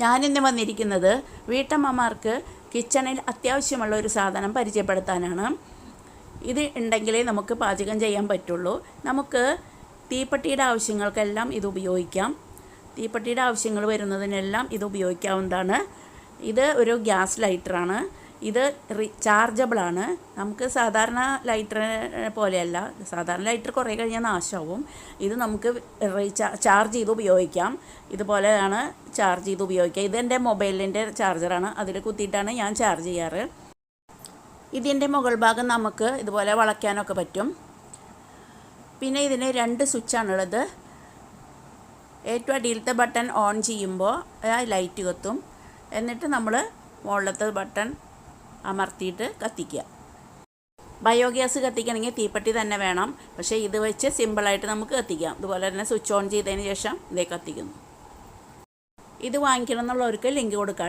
ഞാനിന്ന് വന്നിരിക്കുന്നത് വീട്ടമ്മമാർക്ക് കിച്ചണിൽ അത്യാവശ്യമുള്ള ഒരു സാധനം പരിചയപ്പെടുത്താനാണ്. ഇത് ഉണ്ടെങ്കിലേ നമുക്ക് പാചകം ചെയ്യാൻ പറ്റുള്ളൂ. നമുക്ക് തീപ്പെട്ടിയുടെ ആവശ്യങ്ങൾക്കെല്ലാം ഇത് ഉപയോഗിക്കാം. തീപ്പെട്ടിയുടെ ആവശ്യങ്ങൾ വരുന്നതിനെല്ലാം ഇത് ഉപയോഗിക്കാവുന്നതാണ്. ഇത് ഒരു ഗ്യാസ് ലൈറ്ററാണ്. ഇത് റീചാർജബിളാണ്. നമുക്ക് സാധാരണ ലൈറ്ററിനെ പോലെയല്ല. സാധാരണ ലൈറ്റർ കുറേ കഴിഞ്ഞാൽ നാശമാവും. ഇത് നമുക്ക് ചാർജ് ചെയ്ത് ഉപയോഗിക്കാം. ഇതുപോലെയാണ് ചാർജ് ചെയ്ത് ഉപയോഗിക്കുക. ഇതെൻ്റെ മൊബൈലിൻ്റെ ചാർജറാണ്. അതിൽ കുത്തിയിട്ടാണ് ഞാൻ ചാർജ് ചെയ്യാറ്. ഇതിൻ്റെ മുകൾ ഭാഗം നമുക്ക് ഇതുപോലെ വളയ്ക്കാനൊക്കെ പറ്റും. പിന്നെ ഇതിന് 2 സ്വിച്ചാണുള്ളത്. ഏറ്റവും അടിയിലത്തെ ബട്ടൺ ഓൺ ചെയ്യുമ്പോൾ ലൈറ്റ് കത്തും. എന്നിട്ട് നമ്മൾ മുകളിലത്തെ ബട്ടൺ അമർത്തിയിട്ട് കത്തിക്കുക. ബയോഗ്യാസ് കത്തിക്കണമെങ്കിൽ തീപ്പെട്ടി തന്നെ വേണം. പക്ഷേ ഇത് വെച്ച് സിമ്പിളായിട്ട് നമുക്ക് കത്തിക്കാം. ഇതുപോലെ തന്നെ സ്വിച്ച് ഓൺ ചെയ്തതിന് ശേഷം ഇതേ കത്തിക്കുന്നു. ഇത് വാങ്ങിക്കണം എന്നുള്ളവർക്ക് ലിങ്ക് കൊടുക്കാം.